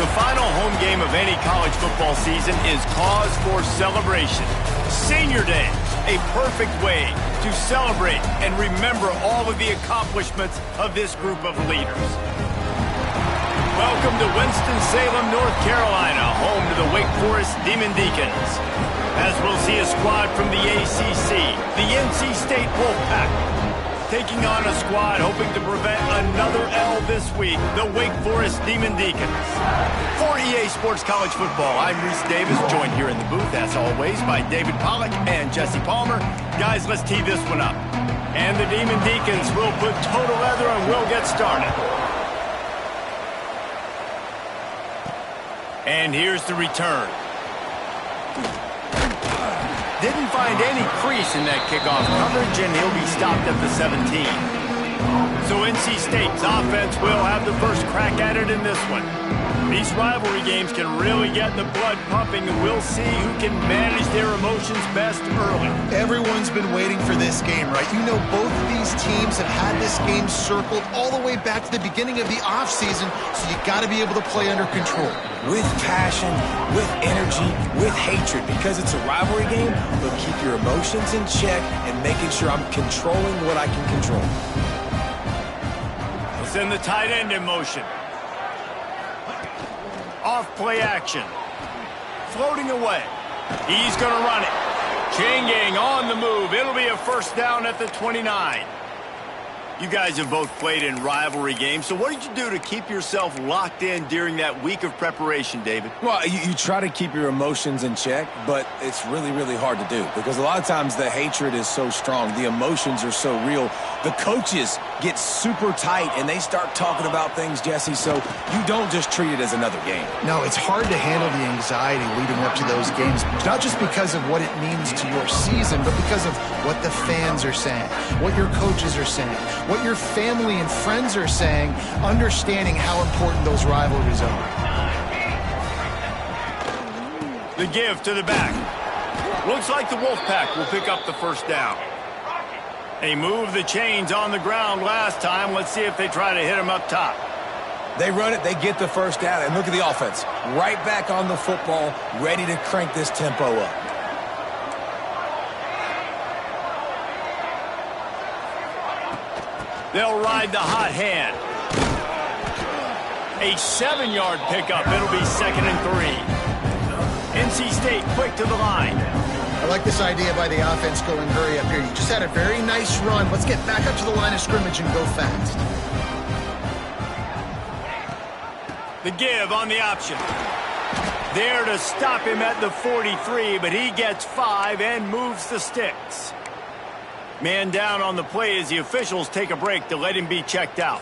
The final home game of any college football season is cause for celebration. Senior Day, a perfect way to celebrate and remember all of the accomplishments of this group of leaders. Welcome to Winston-Salem, North Carolina, home to the Wake Forest Demon Deacons. As we'll see a squad from the ACC, the NC State Wolfpack, taking on a squad hoping to prevent another L this week, the Wake Forest Demon Deacons. For EA Sports College Football, I'm Reese Davis, joined here in the booth, as always, by David Pollack and Jesse Palmer. Guys, let's tee this one up. And the Demon Deacons will put total leather and we'll get started. And here's the return. Didn't find any crease in that kickoff coverage, and he'll be stopped at the 17. So NC State's offense will have the first crack at it in this one. These rivalry games can really get the blood pumping, and we'll see who can manage their emotions best early. Everyone's been waiting for this game, right? You know, both of these teams have had this game circled all the way back to the beginning of the offseason, so you got to be able to play under control. With passion, with energy, with hatred, because it's a rivalry game, but keep your emotions in check and making sure I'm controlling what I can control. We'll send the tight end in motion. Off play action. Floating away. He's going to run it. Chain gang on the move. It'll be a first down at the 29. You guys have both played in rivalry games, so what did you do to keep yourself locked in during that week of preparation, David? Well, you try to keep your emotions in check, but it's really, really hard to do because a lot of times the hatred is so strong. The emotions are so real. The coaches get super tight, and they start talking about things, Jesse, so you don't just treat it as another game. No, it's hard to handle the anxiety leading up to those games, not just because of what it means to your season, but because of what the fans are saying, what your coaches are saying, what your family and friends are saying, understanding how important those rivalries are. The give to the back. Looks like the Wolfpack will pick up the first down. They moved the chains on the ground last time. Let's see if they try to hit him up top. They run it, they get the first down, and look at the offense. Right back on the football, ready to crank this tempo up. They'll ride the hot hand. A 7-yard pickup. It'll be 2nd and 3. NC State quick to the line. I like this idea by the offense going hurry up here. You just had a very nice run. Let's get back up to the line of scrimmage and go fast. The give on the option. There to stop him at the 43, but he gets 5 and moves the sticks. Man down on the play as the officials take a break to let him be checked out.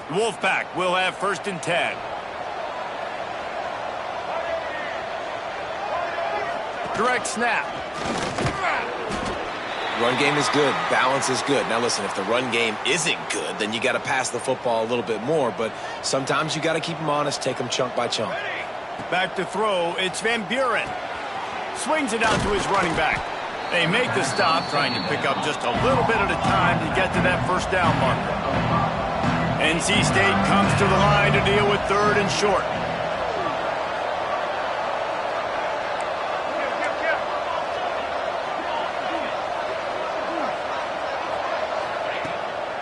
The Wolfpack will have 1st and 10. Direct snap. Run game is good. Balance is good. Now listen, if the run game isn't good, then you got to pass the football a little bit more. But sometimes you got to keep them honest, take them chunk by chunk. Back to throw. It's Van Buren. Swings it out to his running back. They make the stop, trying to pick up just a little bit at a time to get to that first down marker. NC State comes to the line to deal with 3rd and short.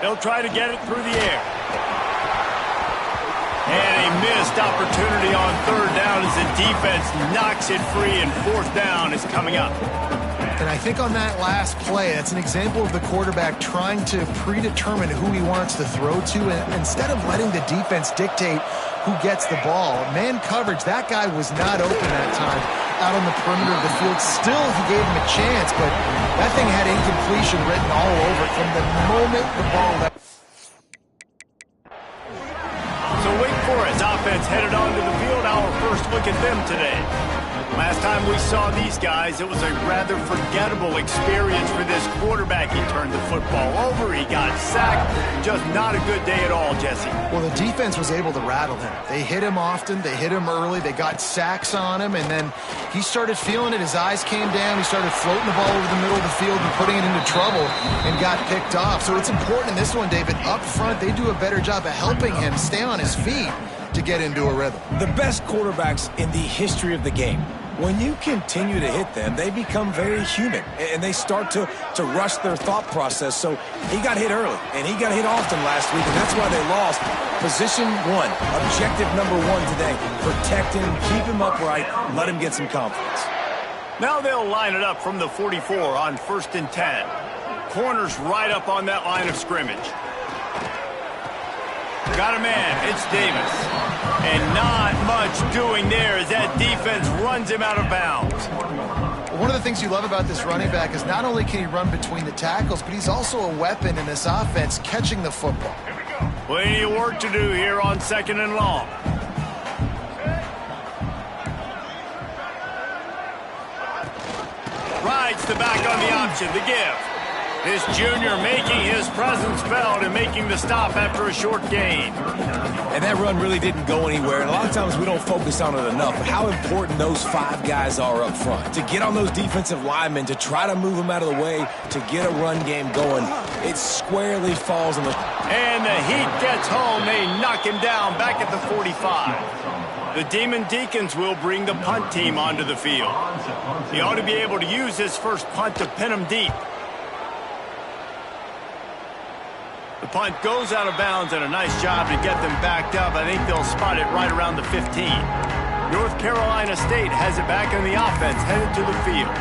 They'll try to get it through the air. And a missed opportunity on 3rd down as the defense knocks it free, and 4th down is coming up. And I think on that last play, that's an example of the quarterback trying to predetermine who he wants to throw to, and instead of letting the defense dictate who gets the ball. Man coverage, that guy was not open that time out on the perimeter of the field. Still, he gave him a chance, but that thing had incompletion written all over it from the moment the ball left. So Wake Forest offense headed onto the field. Our first look at them today. Last time we saw these guys, it was a rather forgettable experience for this quarterback. He turned the football over, he got sacked. Just not a good day at all, Jesse. Well, the defense was able to rattle him. They hit him often, they hit him early, they got sacks on him, and then he started feeling it. His eyes came down, he started floating the ball over the middle of the field and putting it into trouble and got picked off. So it's important in this one, David. Up front, they do a better job of helping him stay on his feet to get into a rhythm. The best quarterbacks in the history of the game, when you continue to hit them, they become very human, and they start to rush their thought process. So he got hit early, and he got hit often last week, and that's why they lost. Position one, objective number one today. Protect him, keep him upright, let him get some confidence. Now they'll line it up from the 44 on 1st and 10. Corners right up on that line of scrimmage. Got a man, it's Davis. And not much doing there as that defense runs him out of bounds. One of the things you love about this running back is not only can he run between the tackles, but he's also a weapon in this offense catching the football. Plenty of work to do here on 2nd and long. Rides the back on the option, the give. This junior making his presence felt and making the stop after a short gain. And that run really didn't go anywhere, and a lot of times we don't focus on it enough, but how important those 5 guys are up front. To get on those defensive linemen, to try to move them out of the way, to get a run game going, it squarely falls on the... And the heat gets home. They knock him down back at the 45. The Demon Deacons will bring the punt team onto the field. He ought to be able to use his first punt to pin him deep. The punt goes out of bounds, and a nice job to get them backed up. I think they'll spot it right around the 15. North Carolina State has it back in the offense, headed to the field.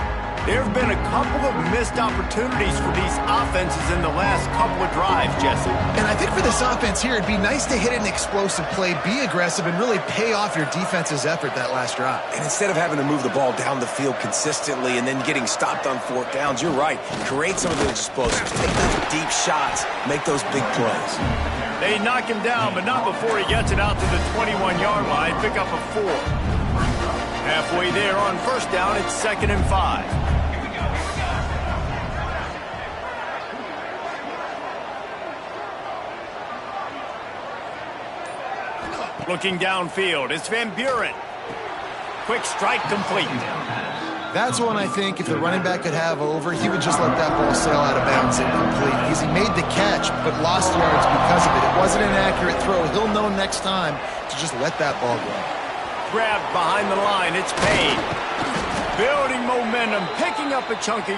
There have been a couple of missed opportunities for these offenses in the last couple of drives, Jesse. And I think for this offense here, it'd be nice to hit an explosive play, be aggressive, and really pay off your defense's effort that last drive. And instead of having to move the ball down the field consistently and then getting stopped on 4th downs, you're right. Create some of those explosives. Take those deep shots. Make those big plays. They knock him down, but not before he gets it out to the 21-yard line. Pick up a 4. Halfway there on 1st down, it's 2nd and 5. Looking downfield, it's Van Buren. Quick strike complete. That's one I think if the running back could have over, he would just let that ball sail out of bounds incomplete. Because he made the catch, but lost yards because of it. It wasn't an accurate throw. He'll know next time to just let that ball go. Grabbed behind the line, it's Payne. Building momentum, picking up a chunky.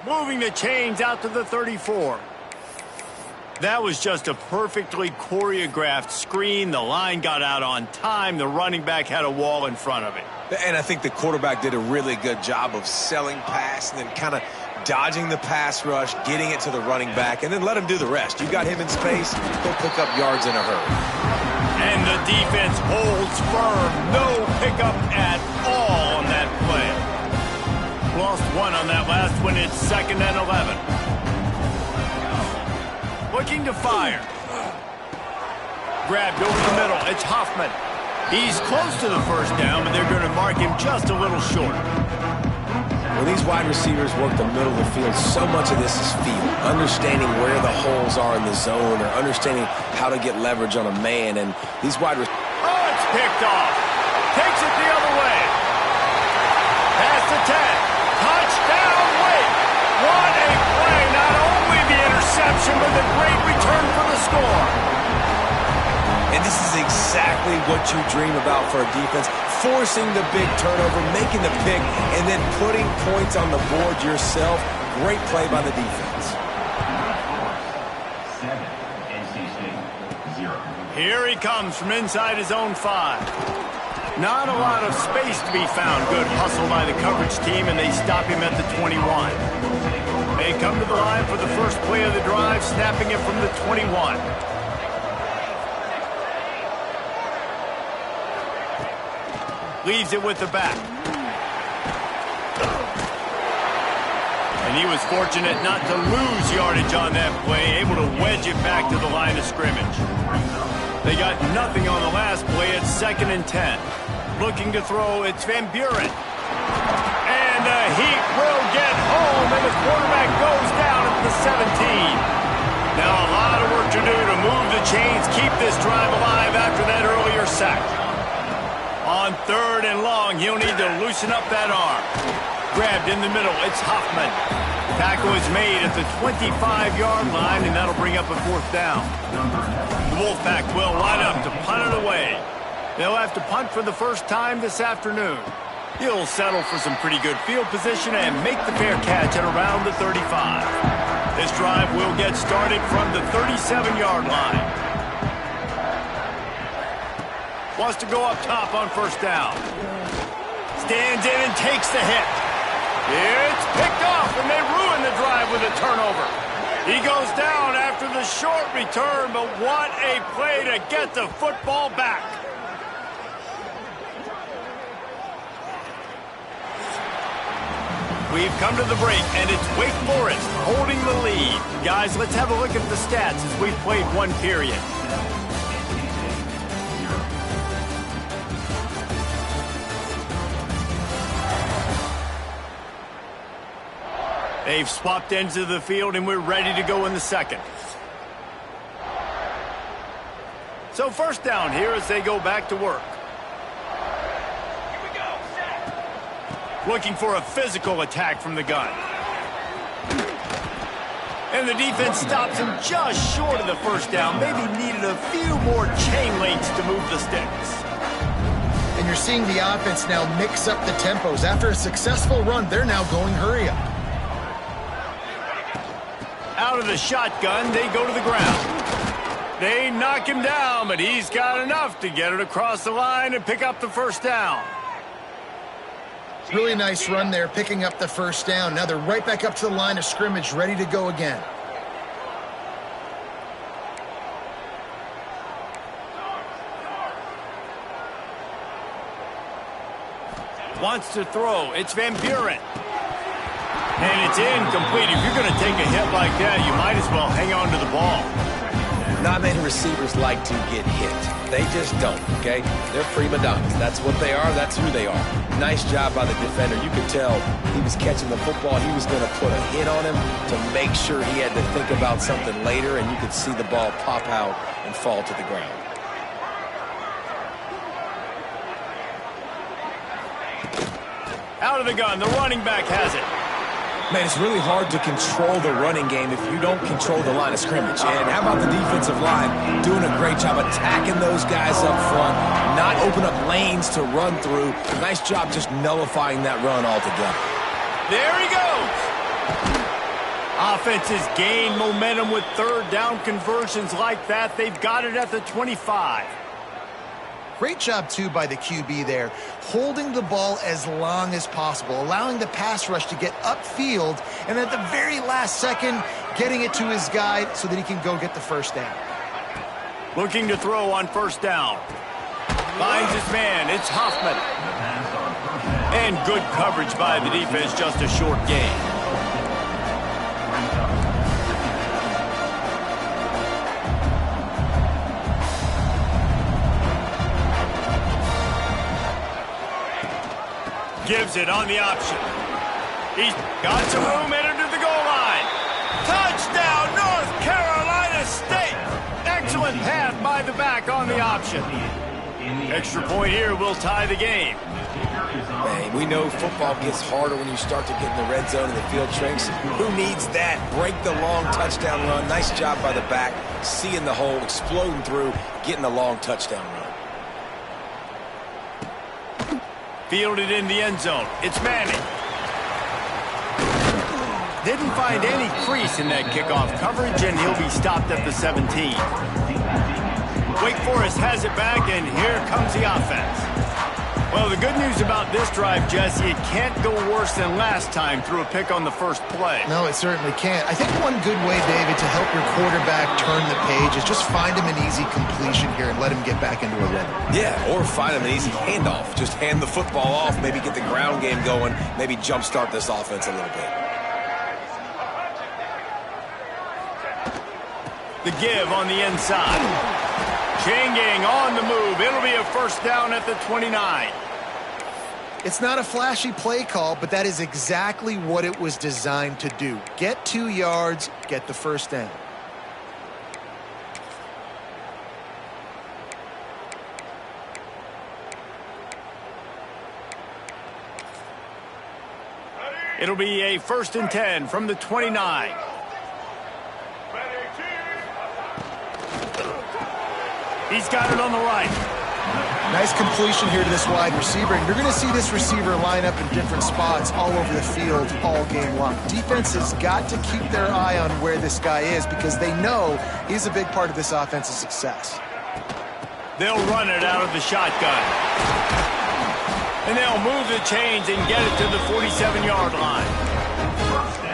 Moving the chains out to the 34. That was just a perfectly choreographed screen. The line got out on time. The running back had a wall in front of it. And I think the quarterback did a really good job of selling pass and then kind of dodging the pass rush, getting it to the running back, and then let him do the rest. You got him in space, he'll pick up yards in a hurry. And the defense holds firm. No pickup at all on that play. Lost one on that last one. It's 2nd and 11. Looking to fire. Grabbed over the middle. It's Hoffman. He's close to the 1st down, but they're going to mark him just a little short. When these wide receivers work the middle of the field, so much of this is feel. Understanding where the holes are in the zone or understanding how to get leverage on a man. And these wide receivers... Oh, it's picked off. Takes it the other way. Past the 10. Touchdown, Wake. What a play. Not only the interception, but the great return for the score. And this is exactly what you dream about for a defense, forcing the big turnover, making the pick, and then putting points on the board yourself. Great play by the defense. 7, NC State, 0. Here he comes from inside his own 5. Not a lot of space to be found. Good hustle by the coverage team, and they stop him at the 21. They come to the line for the first play of the drive, snapping it from the 21. Leaves it with the back. And he was fortunate not to lose yardage on that play, able to wedge it back to the line of scrimmage. They got nothing on the last play. It's 2nd and 10. Looking to throw, it's Van Buren. And the heat will get home, and the quarterback goes down at the 17. Now a lot of work to do to move the chains, keep this drive alive after that earlier sack. On 3rd and long, he'll need to loosen up that arm. Grabbed in the middle, it's Hoffman. Tackle is made at the 25-yard line, and that'll bring up a 4th down. The Wolfpack will line up to punt it away. They'll have to punt for the first time this afternoon. He'll settle for some pretty good field position and make the fair catch at around the 35. This drive will get started from the 37-yard line. Wants to go up top on 1st down. Stands in and takes the hit. It's picked off, and they ruin the drive with a turnover. He goes down after the short return, but what a play to get the football back. We've come to the break, and it's Wake Forest holding the lead. Guys, let's have a look at the stats as we've played 1 period. They've swapped ends of the field, and we're ready to go in the 2nd. So 1st down here as they go back to work. Looking for a physical attack from the gun. And the defense stops him just short of the 1st down. Maybe needed a few more chain links to move the sticks. And you're seeing the offense now mix up the tempos. After a successful run, they're now going hurry up. Out of the shotgun, they go to the ground. They knock him down, but he's got enough to get it across the line and pick up the 1st down. Really nice run there, picking up the 1st down. Now they're right back up to the line of scrimmage, ready to go again. Wants to throw. It's Van Buren. And it's incomplete. If you're going to take a hit like that, you might as well hang on to the ball. Not many receivers like to get hit. They just don't, okay? They're prima donnas. That's what they are. That's who they are. Nice job by the defender. You could tell he was catching the football. He was going to put a hit on him to make sure he had to think about something later, and you could see the ball pop out and fall to the ground. Out of the gun, the running back has it. Man, it's really hard to control the running game if you don't control the line of scrimmage. And how about the defensive line doing a great job attacking those guys up front, not open up lanes to run through. Nice job just nullifying that run altogether. There he goes. Offenses gain momentum with 3rd down conversions like that. They've got it at the 25. Great job, too, by the QB there, holding the ball as long as possible, allowing the pass rush to get upfield, and at the very last second, getting it to his guy so that he can go get the 1st down. Looking to throw on 1st down. Finds his man. It's Hoffman. And good coverage by the defense, just a short gain. Gives it on the option. He's got some room headed to the goal line. Touchdown, North Carolina State. Excellent pass by the back on the option. Extra point here will tie the game. Man, we know football gets harder when you start to get in the red zone and the field shrinks. Who needs that? Break the long touchdown run. Nice job by the back. Seeing the hole, exploding through, getting the long touchdown run. Fielded in the end zone. It's Manning. Didn't find any crease in that kickoff coverage, and he'll be stopped at the 17. Wake Forest has it back, and here comes the offense. Well, the good news about this drive, Jesse, it can't go worse than last time through a pick on the first play. No, it certainly can't. I think one good way, David, to help your quarterback turn the page is just find him an easy completion here and let him get back into a rhythm. Yeah, or find him an easy handoff. Just hand the football off, maybe get the ground game going, maybe jumpstart this offense a little bit. The give on the inside. Changing on the move. It'll be a first down at the 29. It's not a flashy play call, but that is exactly what it was designed to do. Get 2 yards, get the first down. It'll be a 1st and 10 from the 29. He's got it on the right. Nice completion here to this wide receiver. And you're going to see this receiver line up in different spots all over the field all game long. Defense has got to keep their eye on where this guy is because they know he's a big part of this offense's success. They'll run it out of the shotgun. And they'll move the chains and get it to the 47-yard line.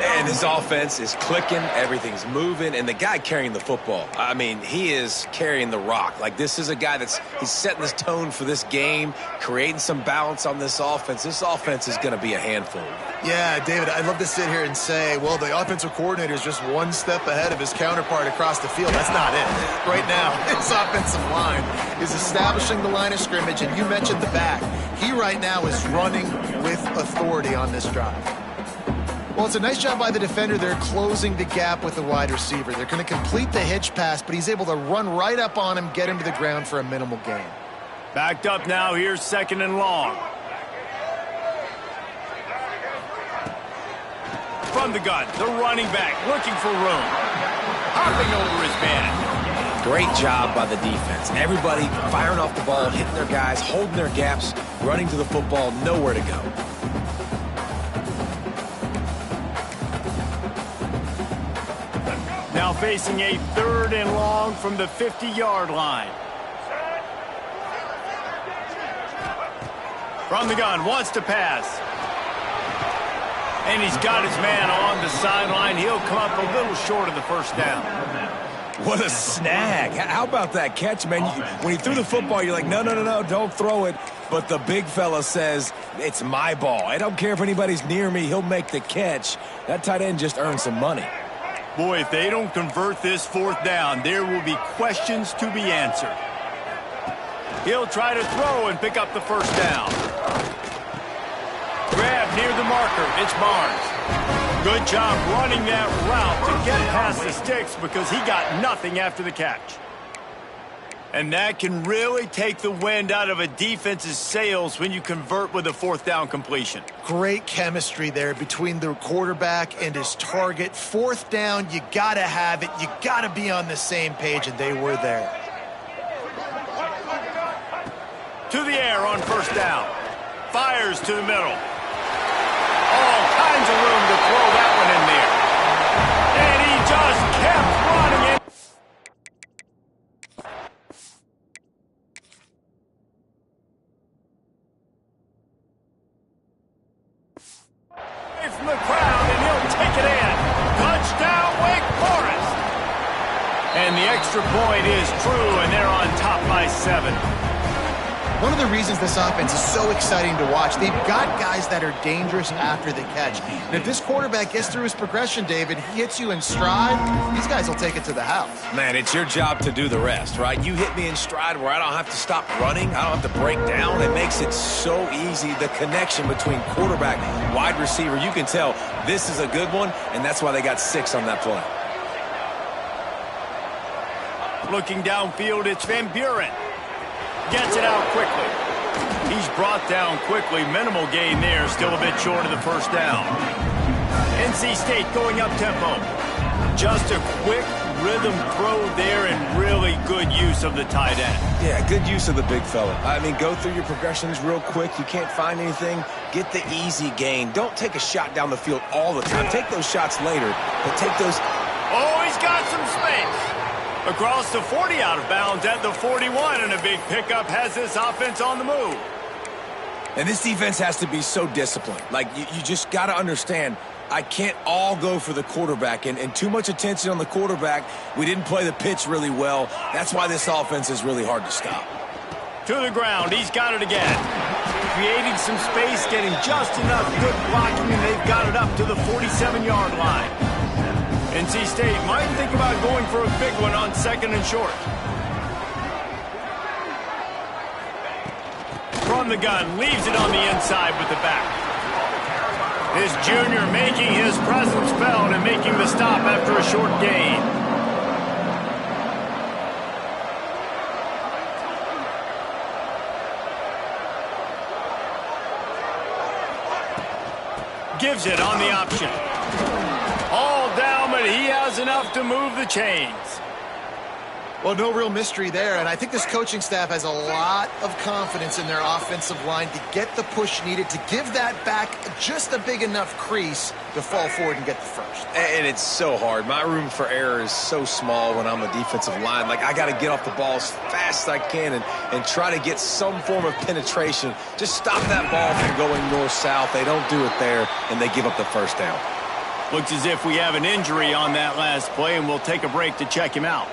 And his offense is clicking, everything's moving, and the guy carrying the football, I mean, he is carrying the rock. Like, this is a guy he's setting this tone for this game, creating some balance on this offense. This offense is going to be a handful. Yeah, David, I'd love to sit here and say, well, the offensive coordinator is just one step ahead of his counterpart across the field. That's not it. Right now, his offensive line is establishing the line of scrimmage, and you mentioned the back. He right now is running with authority on this drive. Well, it's a nice job by the defender. They're closing the gap with the wide receiver. They're going to complete the hitch pass, but he's able to run right up on him, get him to the ground for a minimal gain. Backed up now. Here's 2nd and long. From the gun, the running back looking for room. Hopping over his man. Great job by the defense. Everybody firing off the ball, hitting their guys, holding their gaps, running to the football, nowhere to go. Now facing a 3rd and long from the 50-yard line. From the gun, wants to pass. And he's got his man on the sideline. He'll come up a little short of the first down. What a snag. How about that catch, man? When he threw the football, you're like, no, don't throw it. But the big fella says, it's my ball. I don't care if anybody's near me. He'll make the catch. That tight end just earned some money. Boy, if they don't convert this 4th down, there will be questions to be answered. He'll try to throw and pick up the first down. Grab near the marker. It's Barnes. Good job running that route to get past the sticks because he got nothing after the catch. And that can really take the wind out of a defense's sails when you convert with a 4th down completion. Great chemistry there between the quarterback and his target. 4th down, you got to have it. You got to be on the same page, and they were there. To the air on 1st down. Fires to the middle. All kinds of room to throw that one in there. And he just kept running it. From the crowd, and he'll take it in. Touchdown, Wake Forest. And the extra point is true, and they're on top by 7. One of the reasons this offense is so exciting to watch, they've got guys that are dangerous after the catch. And if this quarterback gets through his progression, David, he hits you in stride, these guys will take it to the house. Man, it's your job to do the rest, right? You hit me in stride where I don't have to stop running. I don't have to break down. It makes it so easy. The connection between quarterback, wide receiver, you can tell this is a good one, and that's why they got 6 on that play. Looking downfield, it's Van Buren. Gets it out quickly. He's brought down quickly. Minimal gain there. Still a bit short of the first down. NC State going up tempo. Just a quick rhythm throw there and really good use of the tight end. Yeah, good use of the big fella. I mean, go through your progressions real quick. You can't find anything. Get the easy gain. Don't take a shot down the field all the time. Take those shots later, but take those... Oh, he's got some space. Across the 40, out of bounds at the 41, and a big pickup has this offense on the move. And this defense has to be so disciplined. Like, you just got to understand, I can't all go for the quarterback, and too much attention on the quarterback. We didn't play the pitch really well. That's why this offense is really hard to stop. To the ground, he's got it again. Creating some space, getting just enough good blocking, and they've got it up to the 47-yard line. NC State might think about going for a big one on second and short. From the gun, leaves it on the inside with the back. His junior making his presence felt and making the stop after a short gain. Gives it on the option. All down, but he has enough to move the chains. Well, no real mystery there, and I think this coaching staff has a lot of confidence in their offensive line to get the push needed to give that back just a big enough crease to fall forward and get the first. And it's so hard. My room for error is so small when I'm a defensive line. Like, I got to get off the ball as fast as I can and try to get some form of penetration. Just stop that ball from going north-south. They don't do it there, and they give up the first down. Looks as if we have an injury on that last play, and we'll take a break to check him out.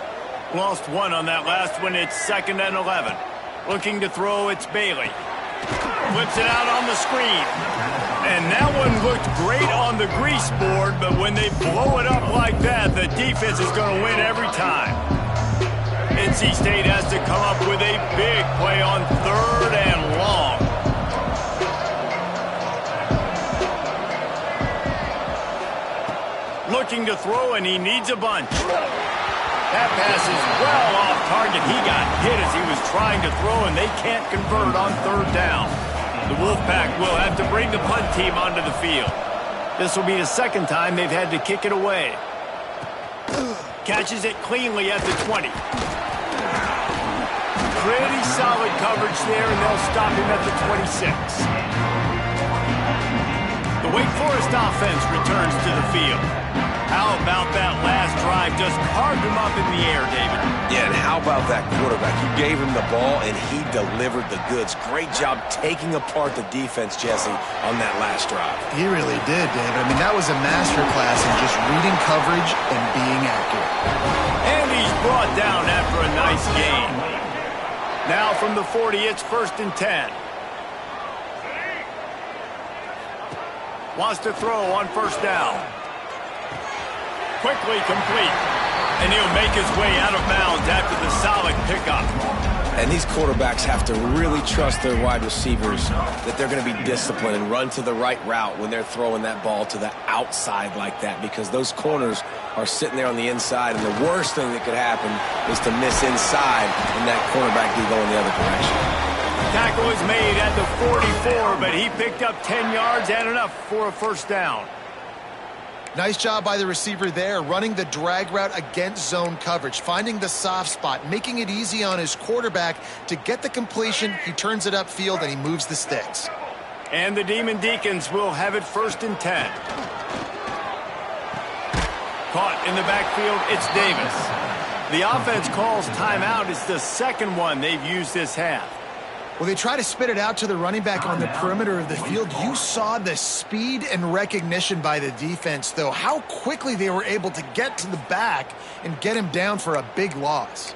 Lost one on that last one. It's 2nd and 11. Looking to throw, it's Bailey. Flips it out on the screen. And that one looked great on the grease board, but when they blow it up like that, the defense is going to win every time. NC State has to come up with a big play on 3rd and long. Looking to throw, and he needs a bunch. That pass is well off target. He got hit as he was trying to throw, and they can't convert on 3rd down. The Wolfpack will have to bring the punt team onto the field. This will be the 2nd time they've had to kick it away. Catches it cleanly at the 20. Pretty solid coverage there, and they'll stop him at the 26. The Wake Forest offense returns to the field. How about that last drive? Just carved him up in the air, David. Yeah, and how about that quarterback? You gave him the ball, and he delivered the goods. Great job taking apart the defense, Jesse, on that last drive. He really did, David. I mean, that was a masterclass in just reading coverage and being accurate. And he's brought down after a nice gain. Now from the 40, it's 1st and 10. Wants to throw on 1st down. Quickly complete. And he'll make his way out of bounds after the solid pickup. And these quarterbacks have to really trust their wide receivers that they're going to be disciplined and run to the right route when they're throwing that ball to the outside like that, because those corners are sitting there on the inside, and the worst thing that could happen is to miss inside and that cornerback be going the other direction. Tackle is made at the 44, but he picked up 10 yards and enough for a 1st down. Nice job by the receiver there, running the drag route against zone coverage, finding the soft spot, making it easy on his quarterback to get the completion. He turns it upfield, and he moves the sticks. And the Demon Deacons will have it 1st and 10. Caught in the backfield, it's Davis. The offense calls timeout. It's the 2nd one they've used this half. Well, they try to spit it out to the running back on the perimeter of the field. You saw the speed and recognition by the defense, though, how quickly they were able to get to the back and get him down for a big loss.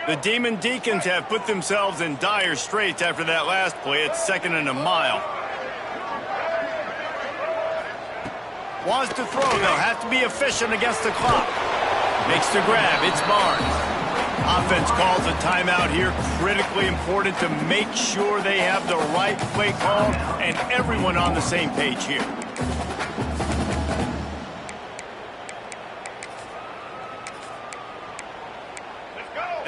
The Demon Deacons have put themselves in dire straits after that last play. It's 2nd and a mile. Wants to throw. They'll have to be efficient against the clock. Makes the grab. It's Barnes. Offense calls a timeout here. Critically important to make sure they have the right play call and everyone on the same page here.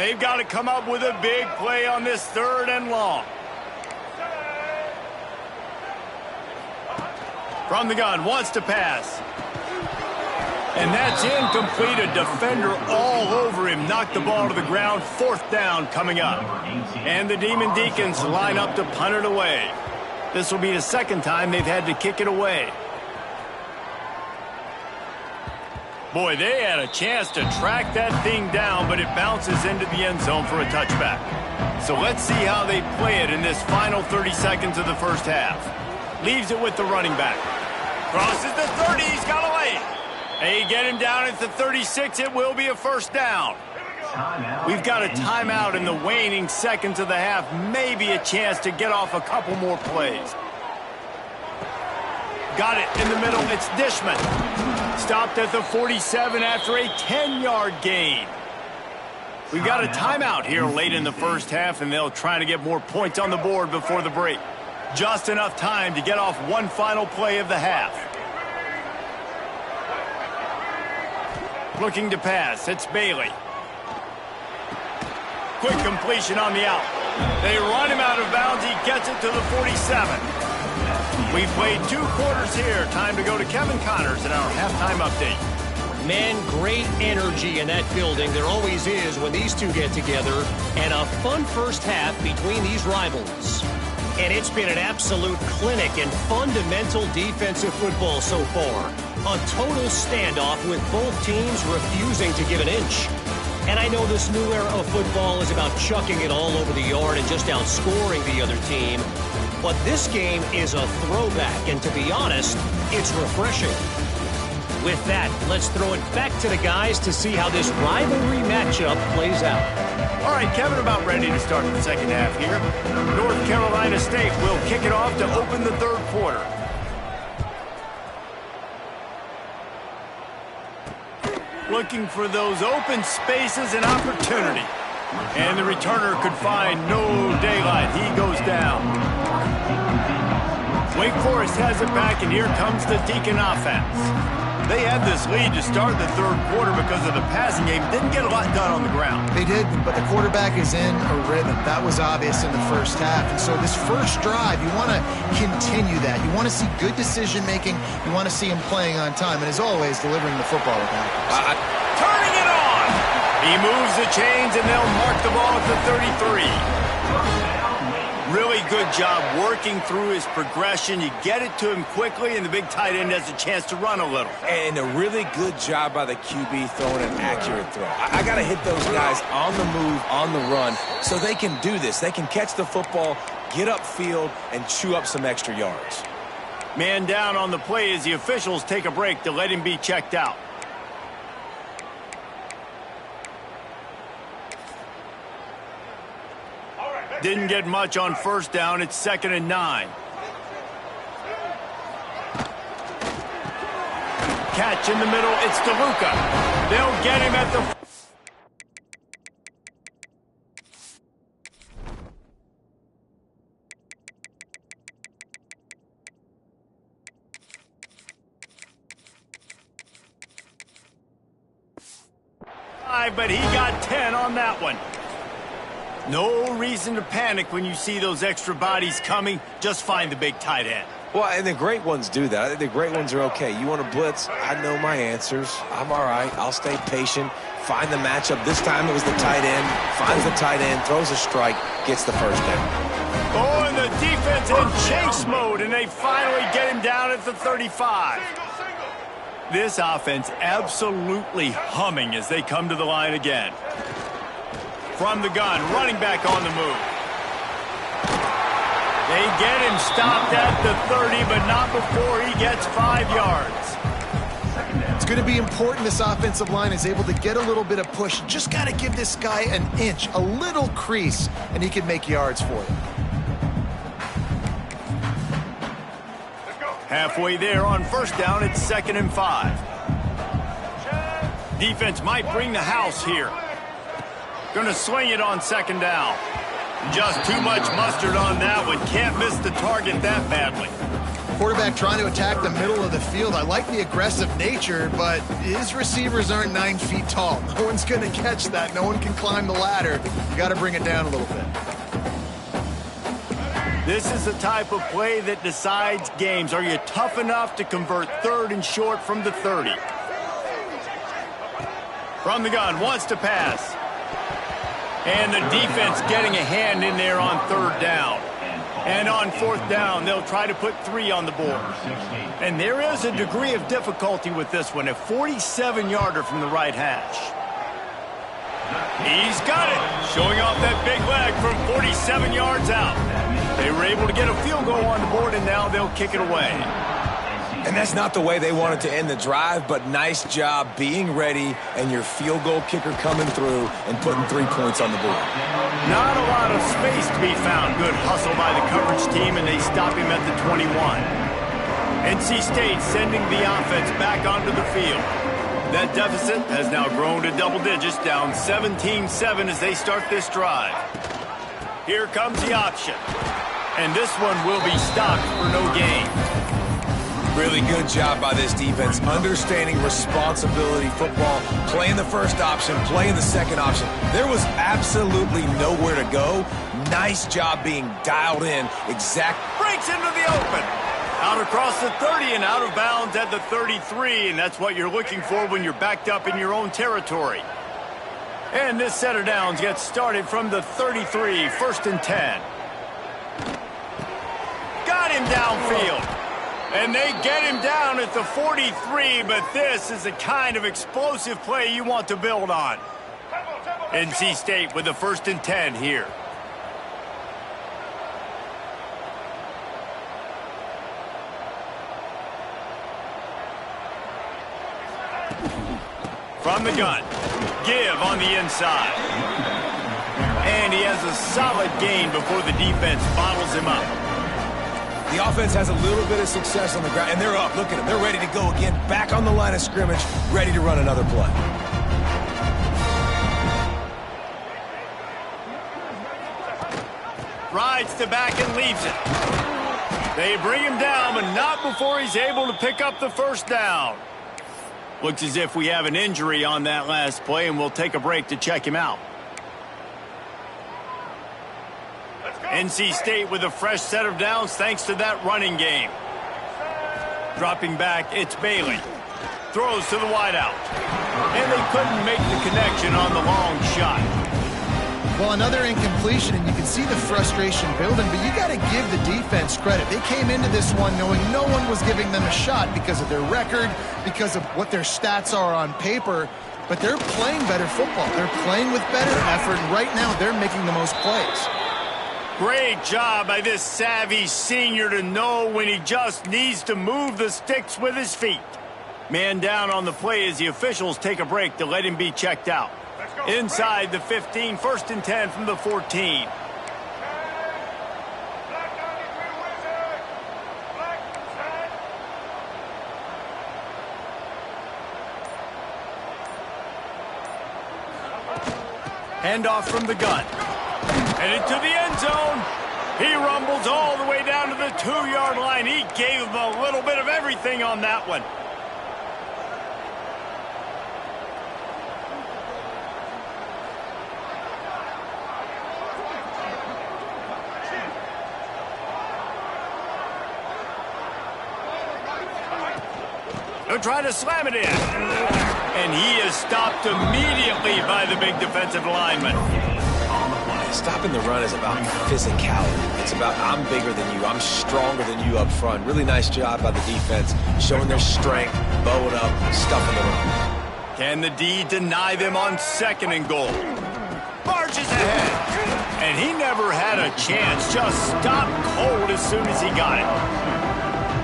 They've got to come up with a big play on this 3rd and long. From the gun, wants to pass. And that's incomplete. A defender all over him. Knocked the ball to the ground. 4th down coming up. And the Demon Deacons line up to punt it away. This will be the 2nd time they've had to kick it away. Boy, they had a chance to track that thing down, but it bounces into the end zone for a touchback. So let's see how they play it in this final 30 seconds of the first half. Leaves it with the running back. Crosses the 30, he's got away. They get him down at the 36, it will be a 1st down. We've got a timeout in the waning seconds of the half. Maybe a chance to get off a couple more plays. Got it in the middle, it's Dishman. Stopped at the 47 after a 10-yard gain. We've got a timeout here late in the first half, and they'll try to get more points on the board before the break. Just enough time to get off one final play of the half. Looking to pass, it's Bailey. Quick completion on the out. They run him out of bounds, he gets it to the 47. We've played 2 quarters here. Time to go to Kevin Connors in our halftime update. Man, great energy in that building. There always is when these two get together. And a fun first half between these rivals. And it's been an absolute clinic in fundamental defensive football so far. A total standoff with both teams refusing to give an inch. And I know this new era of football is about chucking it all over the yard and just outscoring the other team. But this game is a throwback, and to be honest, it's refreshing. With that, let's throw it back to the guys to see how this rivalry matchup plays out. All right, Kevin, about ready to start the second half here. North Carolina State will kick it off to open the 3rd quarter. Looking for those open spaces and opportunity. And the returner could find no daylight. He goes down. Wake Forest has it back, and here comes the Deacon offense. They had this lead to start the 3rd quarter because of the passing game. Didn't get a lot done on the ground. They did, but the quarterback is in a rhythm. That was obvious in the first half. And so this first drive, you want to continue that. You want to see good decision-making. You want to see him playing on time. And as always, delivering the football with accuracy. Turning it on! He moves the chains, and they'll mark the ball at the 33. Really good job working through his progression. You get it to him quickly, and the big tight end has a chance to run a little. And a really good job by the QB throwing an accurate throw. I got to hit those guys on the move, on the run, so they can do this. They can catch the football, get upfield, and chew up some extra yards. Man down on the play as the officials take a break to let him be checked out. Didn't get much on 1st down. It's 2nd and 9. Catch in the middle. It's DeLuca. They'll get him at the... But he got 10 on that one. No reason to panic when you see those extra bodies coming. Just find the big tight end. Well, and the great ones do that. I think the great ones are okay. You want to blitz? I know my answers. I'm all right. I'll stay patient. Find the matchup. This time it was the tight end. Finds the tight end, throws a strike, gets the 1st down. Oh, and the defense in chase mode, and they finally get him down at the 35. This offense absolutely humming as they come to the line again. From the gun, running back on the move. They get him stopped at the 30, but not before he gets 5 yards. It's going to be important this offensive line is able to get a little bit of push. Just got to give this guy an inch, a little crease, and he can make yards for you. Halfway there on 1st down, it's 2nd and 5. Defense might bring the house here. Gonna swing it on 2nd down. Just too much mustard on that one. Can't miss the target that badly. quarterback trying to attack the middle of the field. I like the aggressive nature, but his receivers aren't 9 feet tall. No one's going to catch that. No one can climb the ladder. You got to bring it down a little bit. This is the type of play that decides games. Are you tough enough to convert 3rd and short from the 30? From the gun, wants to pass. And the defense getting a hand in there on 3rd down. And on 4th down, they'll try to put 3 on the board. And there is a degree of difficulty with this one, a 47-yarder from the right hash. He's got it, showing off that big leg from 47 yards out. They were able to get a field goal on the board, and now they'll kick it away. And that's not the way they wanted to end the drive, but nice job being ready and your field goal kicker coming through and putting 3 points on the board. Not a lot of space to be found. Good hustle by the coverage team, and they stop him at the 21. NC State sending the offense back onto the field. That deficit has now grown to double digits, down 17-7 as they start this drive. Here comes the option. And this one will be stopped for no gain. Really good job by this defense, understanding responsibility football, playing the first option, playing the second option. There was absolutely nowhere to go. Nice job being dialed in. Breaks into the open. Out across the 30 and out of bounds at the 33, and that's what you're looking for when you're backed up in your own territory. And this set of downs gets started from the 33, 1st and 10. Got him downfield. And they get him down at the 43, but this is the kind of explosive play you want to build on. NC State with the 1st and 10 here. From the gun, give on the inside. And he has a solid gain before the defense bottles him up. The offense has a little bit of success on the ground, and they're up. Look at them. They're ready to go again, back on the line of scrimmage, ready to run another play. Rides the back and leaves it. They bring him down, but not before he's able to pick up the 1st down. Looks as if we have an injury on that last play, and we'll take a break to check him out. NC State with a fresh set of downs thanks to that running game. Dropping back, it's Bailey. Throws to the wideout. And they couldn't make the connection on the long shot. Well, another incompletion, and you can see the frustration building, but you got to give the defense credit. They came into this one knowing no one was giving them a shot because of their record, because of what their stats are on paper, but they're playing better football. They're playing with better effort, and right now they're making the most plays. Great job by this savvy senior to know when he just needs to move the sticks with his feet. Man down on the play as the officials take a break to let him be checked out. Inside the 15, 1st and 10 from the 14. Handoff from the gun. And into the end zone. He rumbles all the way down to the 2-yard line. He gave him a little bit of everything on that one. He'll try to slam it in. And he is stopped immediately by the big defensive lineman. Stopping the run is about physicality. It's about I'm bigger than you. I'm stronger than you up front. Really nice job by the defense, showing their strength, bowing up, stuffing the run. Can the D deny them on 2nd and goal? Barges ahead. And he never had a chance. Just stopped cold as soon as he got it.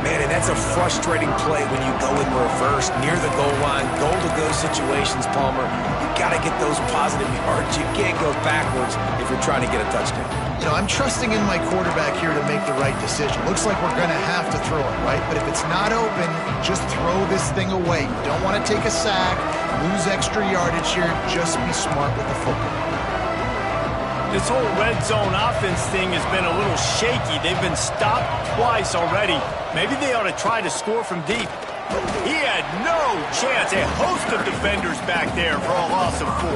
Man, and that's a frustrating play when you go in reverse near the goal line. Goal-to-go situations, Palmer. You got to get those positive yards. You can't go backwards if you're trying to get a touchdown. You know, I'm trusting in my quarterback here to make the right decision. Looks like we're going to have to throw it, right? But if it's not open, just throw this thing away. You don't want to take a sack, lose extra yardage here. Just be smart with the football. This whole red zone offense thing has been a little shaky. They've been stopped twice already. Maybe they ought to try to score from deep. He had no chance. A host of defenders back there for a loss of 4.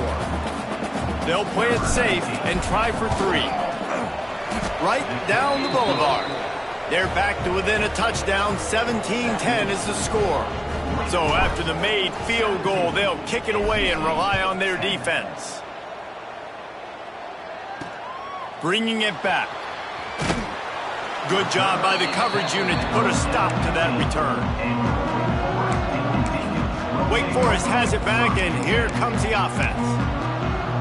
They'll play it safe and try for 3. Right down the boulevard. They're back to within a touchdown. 17-10 is the score. So after the made field goal, they'll kick it away and rely on their defense. Bringing it back. Good job by the coverage unit to put a stop to that return. Wake Forest has it back, and here comes the offense.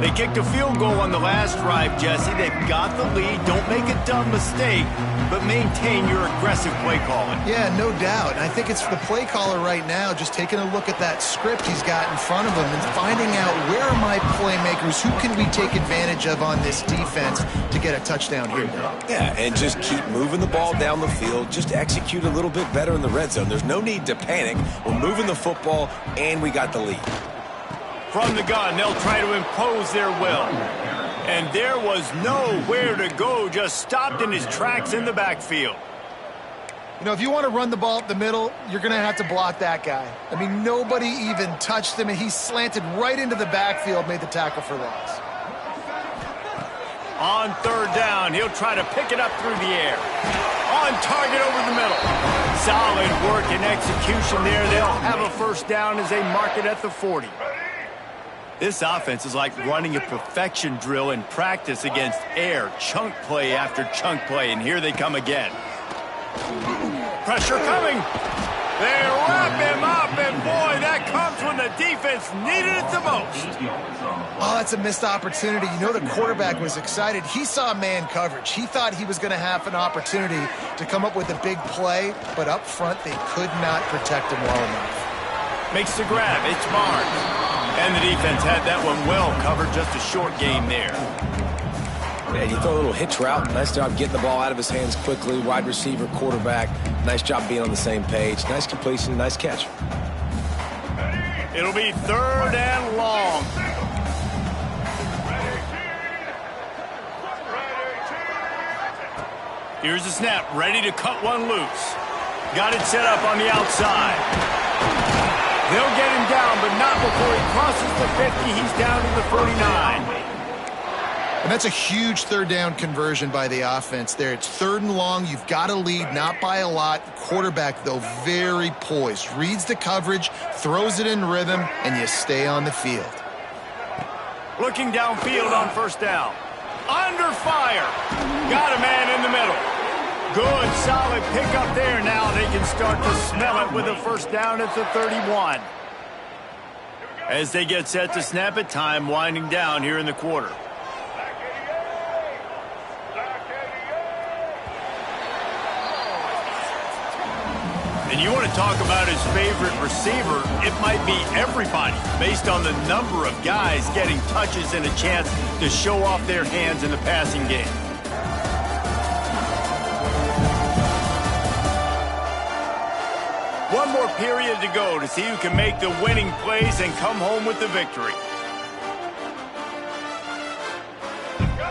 They kicked a field goal on the last drive, Jesse. They've got the lead. Don't make a dumb mistake, but maintain your aggressive play calling. Yeah, no doubt. And I think it's the play caller right now just taking a look at that script he's got in front of him and finding out where are my playmakers, who can we take advantage of on this defense to get a touchdown here. Yeah, and just keep moving the ball down the field. Just execute a little bit better in the red zone. There's no need to panic. We're moving the football, and we got the lead. From the gun, they'll try to impose their will. And there was nowhere to go, just stopped in his tracks in the backfield. You know, if you want to run the ball up the middle, you're going to have to block that guy. I mean, nobody even touched him, and he slanted right into the backfield, made the tackle for loss. On third down, he'll try to pick it up through the air. On target over the middle. Solid work and execution there. They'll have a first down as they mark it at the 40. This offense is like running a perfection drill in practice against air, chunk play after chunk play, and here they come again. Pressure coming. They wrap him up, and boy, that comes when the defense needed it the most. Oh, that's a missed opportunity. You know the quarterback was excited. He saw man coverage. He thought he was going to have an opportunity to come up with a big play, but up front they could not protect him well enough. Makes the grab. It's Barnes. And the defense had that one well covered, just a short game there. Yeah, you throw a little hitch route. Nice job getting the ball out of his hands quickly. Wide receiver, quarterback. Nice job being on the same page. Nice completion, nice catch. It'll be third and long. Here's the snap, ready to cut one loose. Got it set up on the outside. They'll get him down, but not before he crosses the 50. He's down to the 49. And that's a huge third down conversion by the offense there. It's third and long. You've got to lead, not by a lot. The quarterback, though, very poised. Reads the coverage, throws it in rhythm, and you stay on the field. Looking downfield on first down. Under fire. Got a man in the middle. Good, solid pickup there. Now they can start to smell it with a first down at the 31. As they get set to snap it, time winding down here in the quarter. And you want to talk about his favorite receiver, it might be everybody, based on the number of guys getting touches and a chance to show off their hands in the passing game. One more period to go to see who can make the winning plays and come home with the victory.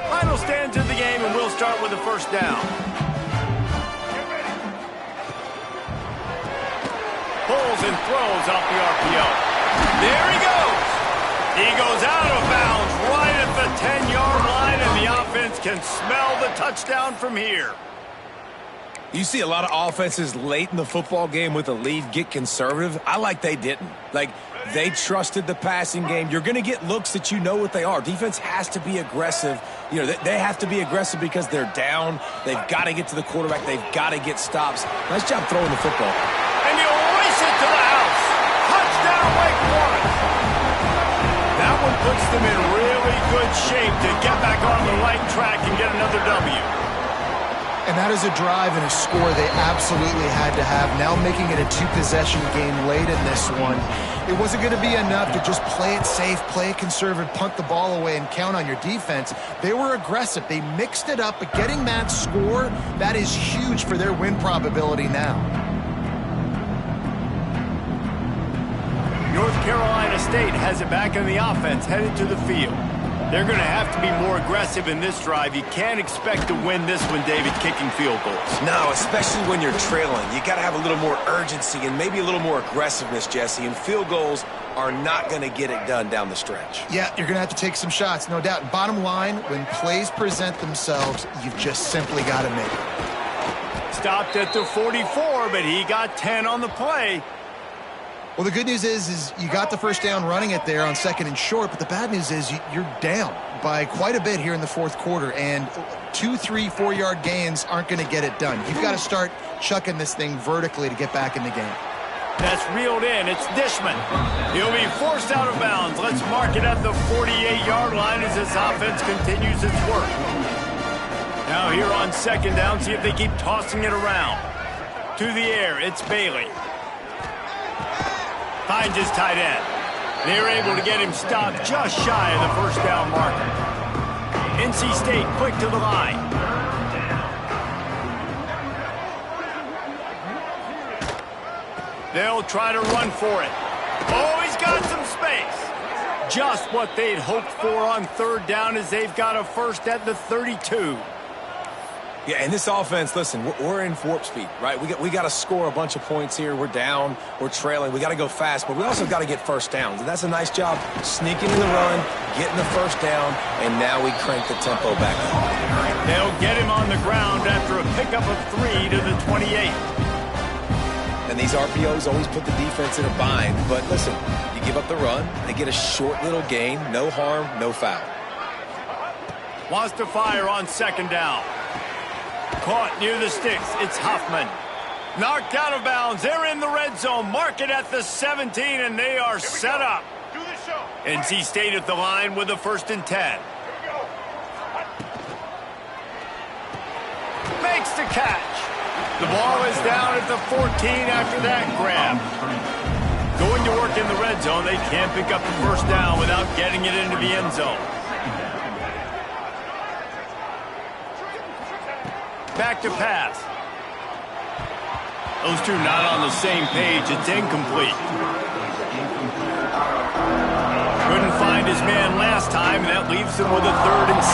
Final stands of the game, and we'll start with the first down. Pulls and throws off the RPO. There he goes. He goes out of bounds right at the 10-yard line, and the offense can smell the touchdown from here. You see a lot of offenses late in the football game with a lead get conservative. I like they didn't. Like, they trusted the passing game. You're going to get looks that you know what they are. Defense has to be aggressive. You know, they have to be aggressive because they're down. They've got to get to the quarterback. They've got to get stops. Nice job throwing the football. And he'll hoist it to the house. Touchdown, Wake Forest. That one puts them in really good shape to get back on the right track and get another W. And that is a drive and a score they absolutely had to have. Now making it a two-possession game late in this one. It wasn't going to be enough to just play it safe, play it conservative, punt the ball away, and count on your defense. They were aggressive. They mixed it up, but getting that score, that is huge for their win probability now. North Carolina State has it back in the offense, headed to the field. They're going to have to be more aggressive in this drive. You can't expect to win this one, David, kicking field goals. No, especially when you're trailing. You got to have a little more urgency and maybe a little more aggressiveness, Jesse. And field goals are not going to get it done down the stretch. Yeah, you're going to have to take some shots, no doubt. Bottom line, when plays present themselves, you've just simply got to make it. Stopped at the 44, but he got 10 on the play. Well, the good news is you got the first down running it there on 2nd and short, but the bad news is you're down by quite a bit here in the 4th quarter, and 2, 3, 4-yard gains aren't going to get it done. You've got to start chucking this thing vertically to get back in the game. That's reeled in. It's Dishman. He'll be forced out of bounds. Let's mark it at the 48-yard line as this offense continues its work. Now here on 2nd down, see if they keep tossing it around. To the air, it's Bailey. Finds his tight end. They're able to get him stopped just shy of the first down marker. NC State quick to the line. They'll try to run for it. Oh, he's got some space. Just what they'd hoped for on 3rd down as they've got a first at the 32. Yeah, and this offense, listen, we're in warp speed, right? We got to score a bunch of points here. We're down. We're trailing. We got to go fast, but we also got to get first downs. And that's a nice job sneaking in the run, getting the first down, and now we crank the tempo back up. They'll get him on the ground after a pickup of 3 to the 28. And these RPOs always put the defense in a bind. But listen, you give up the run, they get a short little gain, no harm, no foul. Wants to fire on 2nd down. Caught near the sticks. It's Huffman. Knocked out of bounds. They're in the red zone. Mark it at the 17, and they are set up. NC State at the line with a 1st and 10. Makes the catch. The ball is down at the 14 after that grab. Going to work in the red zone. They can't pick up the first down without getting it into the end zone. Back to pass. Those two not on the same page. It's incomplete. Couldn't find his man last time, and that leaves him with a 3rd and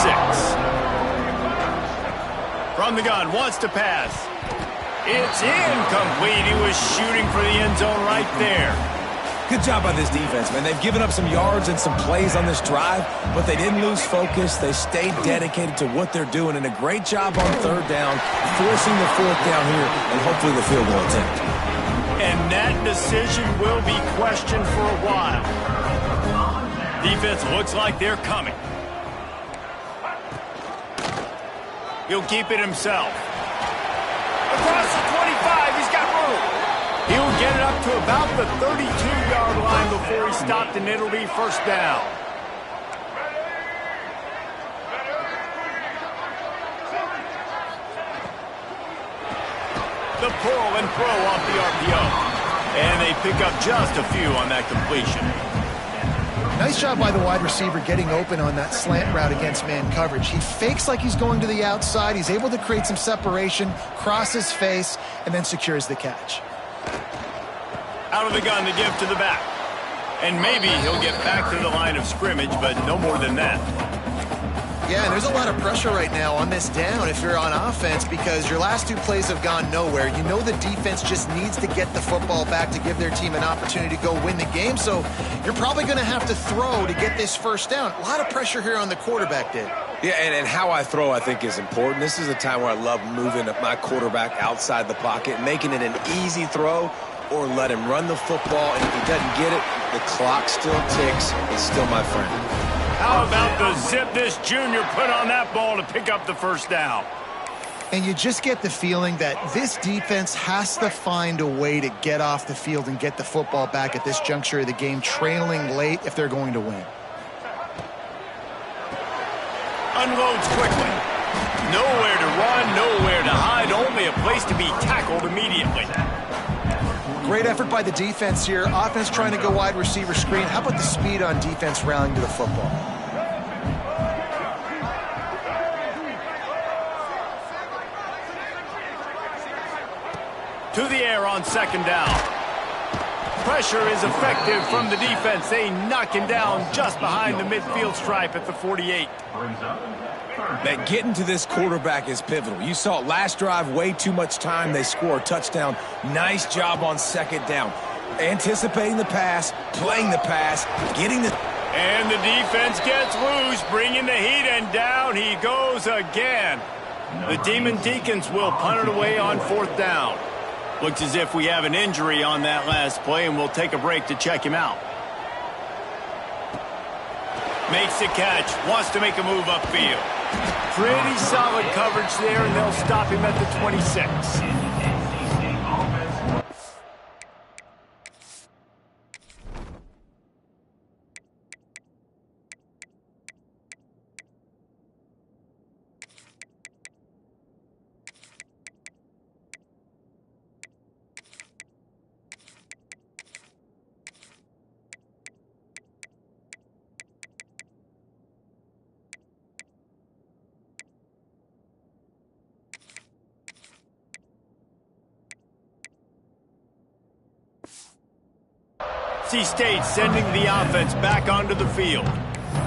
6. From the gun, wants to pass. It's incomplete. He was shooting for the end zone right there. Good job by this defense, man. They've given up some yards and some plays on this drive, but they didn't lose focus. They stayed dedicated to what they're doing, and a great job on 3rd down, forcing the 4th down here, and hopefully the field goal attempt. And that decision will be questioned for a while. Defense looks like they're coming. He'll keep it himself. Across the 25, he's got room. He'll get it up to about the 32-yard line before he stopped, and it'll be 1st down. The pull and throw off the RPO. And they pick up just a few on that completion. Nice job by the wide receiver getting open on that slant route against man coverage. He fakes like he's going to the outside. He's able to create some separation, cross his face, and then secures the catch. Out of the gun to give to the back. And maybe he'll get back to the line of scrimmage, but no more than that. Yeah, and there's a lot of pressure right now on this down if you're on offense because your last 2 plays have gone nowhere. You know the defense just needs to get the football back to give their team an opportunity to go win the game, so you're probably going to have to throw to get this first down. A lot of pressure here on the quarterback, Dave. Yeah, and how I throw, I think, is important. This is a time where I love moving my quarterback outside the pocket, making it an easy throw, or let him run the football, and if he doesn't get it, the clock still ticks. It's still my friend. How about the zip this junior put on that ball to pick up the first down? And you just get the feeling that this defense has to find a way to get off the field and get the football back at this juncture of the game, trailing late if they're going to win. Unloads quickly. Nowhere to run, nowhere to hide, only a place to be tackled immediately. Great effort by the defense here. Offense trying to go wide receiver screen. How about the speed on defense rallying to the football? To the air on 2nd down. pressure is effective from the defense. They knock him down just behind the midfield stripe at the 48. That getting to this quarterback is pivotal. You saw it last drive, way too much time. They score a touchdown. Nice job on second down. Anticipating the pass, playing the pass, getting the... And the defense gets loose, bringing the heat, and down he goes again. The Demon Deacons will punt it away on fourth down. Looks as if we have an injury on that last play, and we'll take a break to check him out. Makes the catch, wants to make a move upfield. Pretty solid coverage there, and they'll stop him at the 26. NC State sending the offense back onto the field.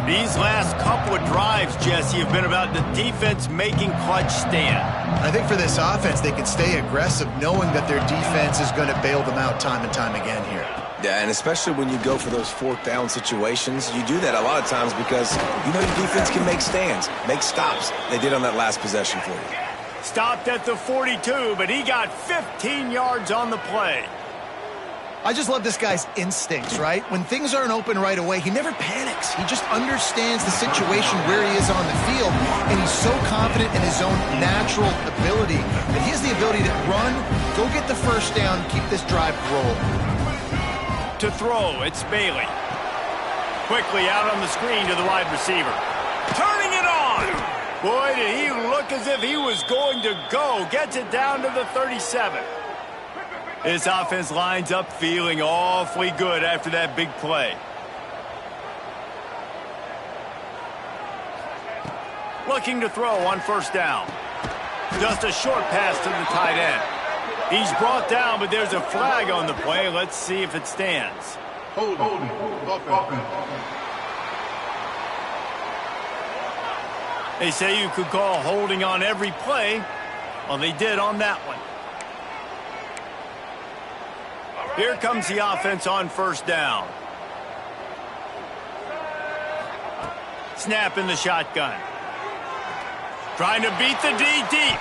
These last couple of drives, Jesse, have been about the defense making clutch stand. I think for this offense, they can stay aggressive knowing that their defense is going to bail them out time and time again here. Yeah, and especially when you go for those fourth down situations, you do that a lot of times because you know your defense can make stands, make stops. They did on that last possession for you. Stopped at the 42, but he got 15 yards on the play. I just love this guy's instincts, right? When things aren't open right away, he never panics. He just understands the situation where he is on the field, and he's so confident in his own natural ability that he has the ability to run, go get the first down, keep this drive rolling. To throw, it's Bailey. Quickly out on the screen to the wide receiver. Turning it on! Boy, did he look as if he was going to go. Gets it down to the 37. This offense lines up feeling awfully good after that big play. Looking to throw on first down. Just a short pass to the tight end. He's brought down, but there's a flag on the play. Let's see if it stands. Holding. They say you could call holding on every play. Well, they did on that one. Here comes the offense on first down. Snap in the shotgun. Trying to beat the D deep.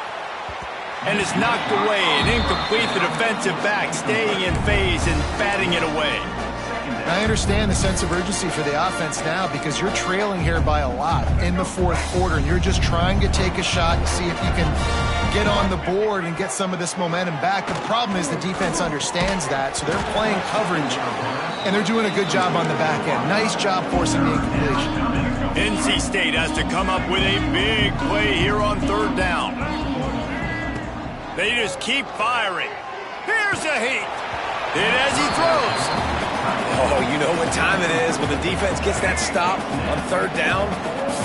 And it's knocked away and incomplete. The defensive back staying in phase and batting it away. I understand the sense of urgency for the offense now because you're trailing here by a lot in the fourth quarter, and you're just trying to take a shot and see if you can get on the board and get some of this momentum back. The problem is the defense understands that, so they're playing coverage, and they're doing a good job on the back end. Nice job forcing the incompletion. NC State has to come up with a big play here on third down. They just keep firing. Here's a heat. Hit as he throws. Oh, you know what time it is when the defense gets that stop on third down.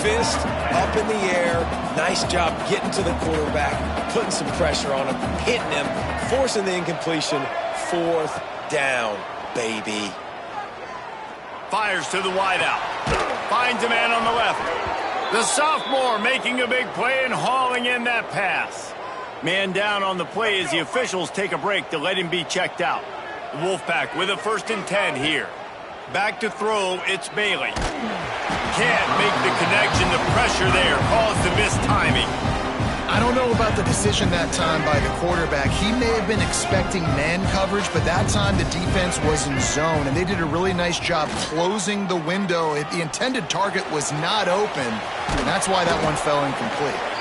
Fist up in the air. Nice job getting to the quarterback, putting some pressure on him, hitting him, forcing the incompletion. Fourth down, baby. Fires to the wideout. Finds a man on the left. The sophomore making a big play and hauling in that pass. Man down on the play as the officials take a break to let him be checked out. The Wolfpack with a 1st and 10 here. Back to throw, it's Bailey. Can't make the connection. The pressure there caused the mistiming. I don't know about the decision that time by the quarterback. He may have been expecting man coverage, but that time the defense was in zone, and they did a really nice job closing the window. The intended target was not open, and that's why that one fell incomplete.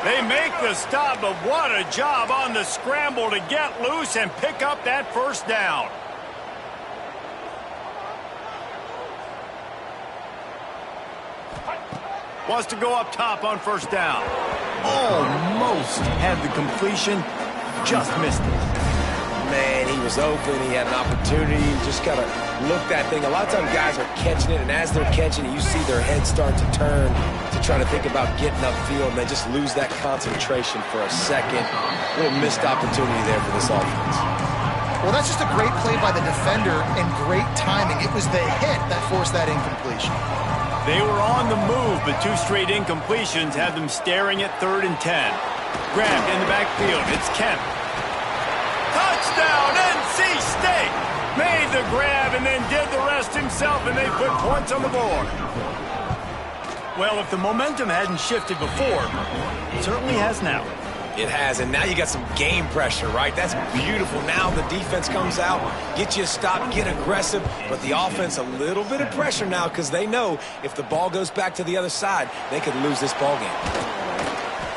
They make the stop, but what a job on the scramble to get loose and pick up that first down. Wants to go up top on first down. Almost had the completion, just missed it. Man, he was open. He had an opportunity. Just got to look that thing. A lot of times guys are catching it, and as they're catching it, you see their head start to turn to try to think about getting upfield, and they just lose that concentration for a second. A little missed opportunity there for this offense. Well, that's just a great play by the defender and great timing. It was the hit that forced that incompletion. They were on the move, but 2 straight incompletions had them staring at 3rd and 10. Grabbed in the backfield. It's Kemp. Touchdown, NC State! Made the grab and then did the rest himself, and they put points on the board. Well, if the momentum hadn't shifted before, it certainly has now. It has, and now you got some game pressure, right? That's beautiful. Now the defense comes out, get you a stop, get aggressive, but the offense a little bit of pressure now because they know if the ball goes back to the other side, they could lose this ball game.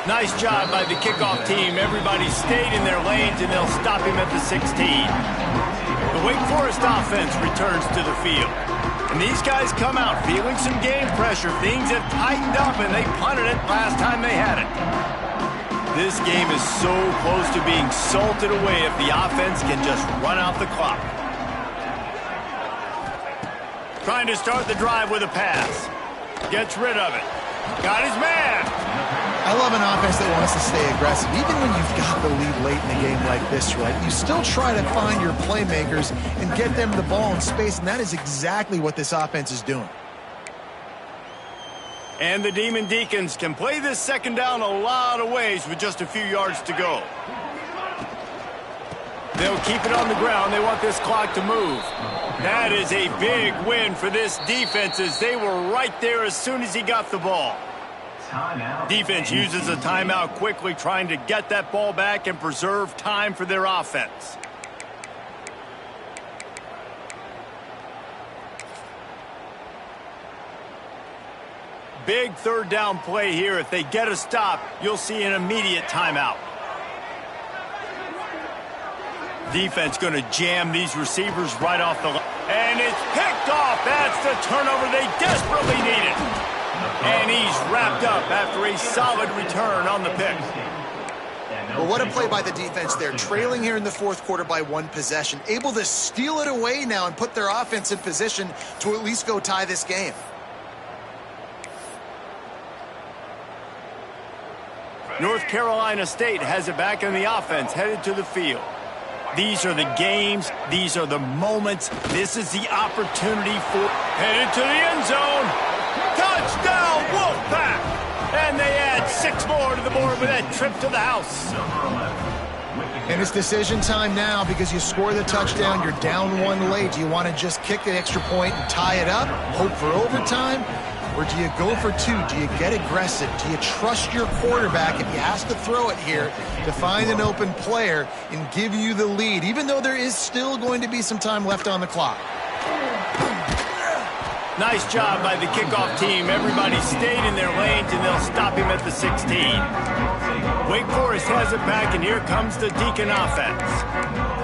Nice job by the kickoff team. Everybody stayed in their lanes, and they'll stop him at the 16. The Wake Forest offense returns to the field. And these guys come out feeling some game pressure. Things have tightened up, and they punted it last time they had it. This game is so close to being salted away if the offense can just run out the clock. Trying to start the drive with a pass. Gets rid of it. Got his man. I love an offense that wants to stay aggressive. Even when you've got the lead late in the game like this, right? You still try to find your playmakers and get them the ball in space, and that is exactly what this offense is doing. And the Demon Deacons can play this second down a lot of ways with just a few yards to go. They'll keep it on the ground. They want this clock to move. That is a big win for this defense as they were right there as soon as he got the ball. Defense uses a timeout quickly, trying to get that ball back and preserve time for their offense. Big 3rd down play here. If they get a stop, you'll see an immediate timeout. Defense going to jam these receivers right off the line. And it's picked off. That's the turnover they desperately needed. And he's wrapped up after a solid return on the pick. Well, what a play by the defense there. Trailing here in the 4th quarter by 1 possession. Able to steal it away now and put their offense in position to at least go tie this game. North Carolina State has it back in the offense, headed to the field. These are the games. These are the moments. This is the opportunity for headed to the end zone. Touchdown, Wolfpack! And they add 6 more to the board with that trip to the house. And it's decision time now because you score the touchdown. You're down 1 late. Do you want to just kick the extra point and tie it up, hope for overtime? Or do you go for 2? Do you get aggressive? Do you trust your quarterback if he has to throw it here to find an open player and give you the lead, even though there is still going to be some time left on the clock? Nice job by the kickoff team. Everybody stayed in their lanes, and they'll stop him at the 16. Wake Forest has it back, and here comes the Deacon offense.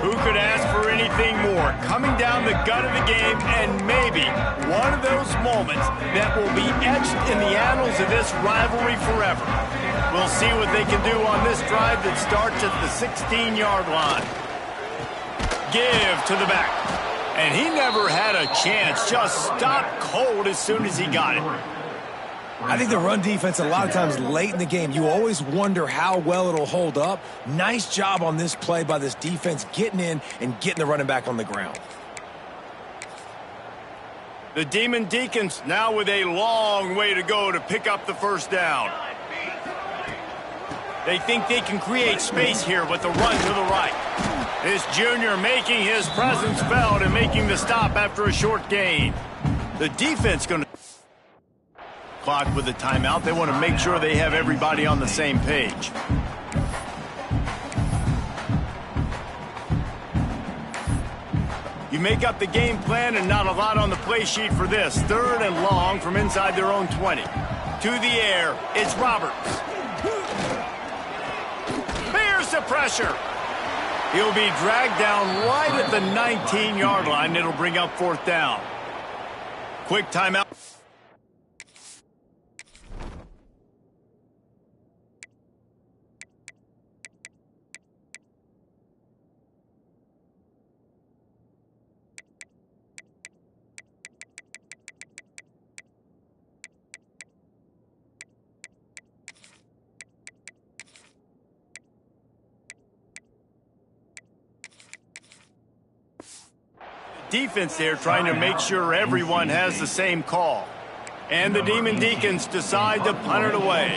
Who could ask for anything more? Coming down the gut of the game, and maybe one of those moments that will be etched in the annals of this rivalry forever. We'll see what they can do on this drive that starts at the 16-yard line. Give to the back. And he never had a chance. Just stopped cold as soon as he got it. I think the run defense, a lot of times late in the game, you always wonder how well it'll hold up. Nice job on this play by this defense, getting in and getting the running back on the ground. The Demon Deacons now with a long way to go to pick up the 1st down. They think they can create space here with the run to the right. This junior making his presence felt and making the stop after a short gain. The defense going to clock with the timeout. They want to make sure they have everybody on the same page. You make up the game plan and not a lot on the play sheet for this. 3rd and long from inside their own 20. To the air, it's Roberts. Bears the pressure. He'll be dragged down right at the 19-yard line. It'll bring up 4th down. Quick timeout. Defense there trying to make sure everyone has the same call. And the Demon Deacons decide to punt it away.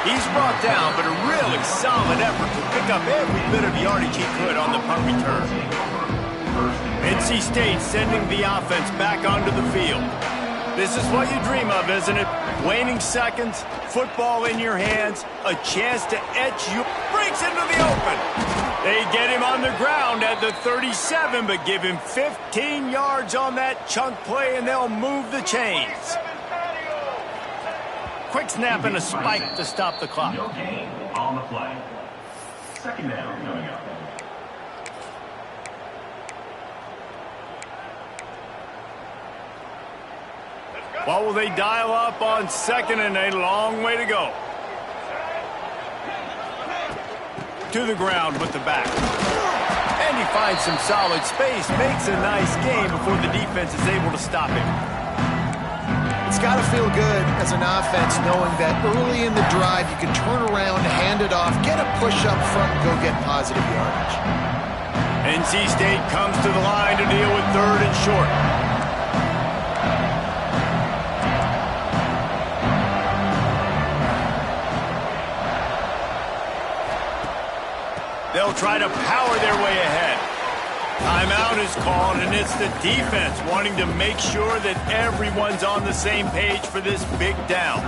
He's brought down, but a really solid effort to pick up every bit of yardage he could on the punt return. NC State sending the offense back onto the field. This is what you dream of, isn't it? Waning seconds, football in your hands, a chance to etch you. Breaks into the open. They get him on the ground at the 37, but give him 15 yards on that chunk play, and they'll move the chains. Quick snap and a spike to stop the clock. No gain on the play. Second down coming up. What will they dial up on second and a long way to go? To the ground with the back. And he finds some solid space, makes a nice game before the defense is able to stop him. It's got to feel good as an offense knowing that early in the drive you can turn around, hand it off, get a push up front, and go get positive yardage. NC State comes to the line to deal with third and short. They'll try to power their way ahead. Timeout is called, and it's the defense wanting to make sure that everyone's on the same page for this big down.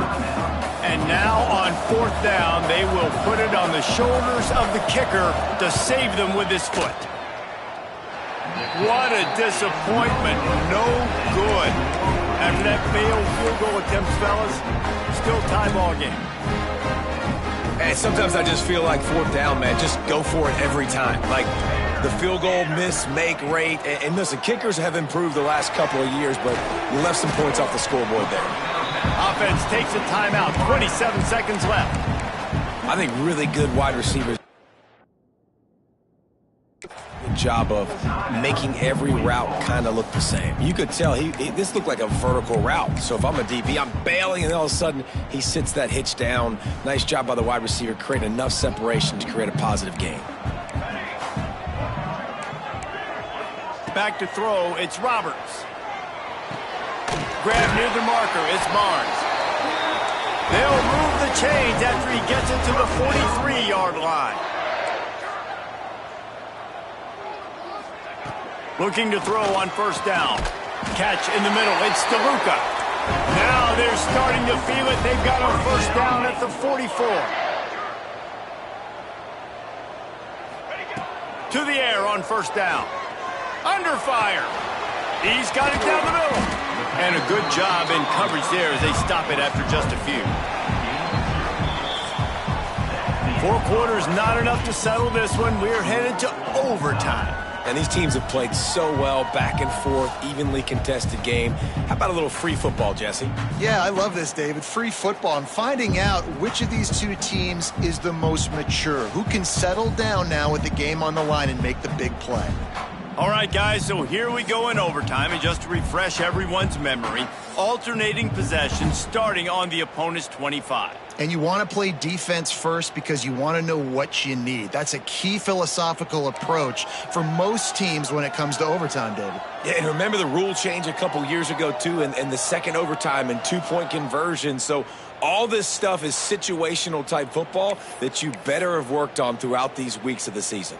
And now on fourth down, they will put it on the shoulders of the kicker to save them with his foot. What a disappointment. No good. After that failed field goal attempt, fellas, still tie ball game. And sometimes I just feel like fourth down, man, just go for it every time. Like the field goal miss-make rate. And listen, kickers have improved the last couple of years, but you left some points off the scoreboard there. Offense takes a timeout, 27 seconds left. I think really good wide receivers. Good job of making every route kind of look the same. You could tell this looked like a vertical route. So if I'm a DB, I'm bailing, and all of a sudden he sits that hitch down. Nice job by the wide receiver, creating enough separation to create a positive gain. Back to throw, it's Roberts. Grab near the marker, it's Barnes. They'll move the chains after he gets it to the 43-yard line. Looking to throw on first down. Catch in the middle, it's DeLuca. Now they're starting to feel it. They've got a first down at the 44. To the air on first down. Under fire. He's got it down the middle. And a good job in coverage there as they stop it after just a few. 4 quarters, not enough to settle this one. We're headed to overtime. And these teams have played so well, back and forth, evenly contested game. How about a little free football, Jesse? Yeah, I love this, David. Free football. I'm finding out which of these two teams is the most mature. Who can settle down now with the game on the line and make the big play? All right, guys, so here we go in overtime. And just to refresh everyone's memory, alternating possessions starting on the opponent's 25. And you want to play defense first because you want to know what you need. That's a key philosophical approach for most teams when it comes to overtime, David. Yeah, and remember the rule change a couple years ago, too, and the second overtime and 2-point conversion. So all this stuff is situational type football that you better have worked on throughout these weeks of the season.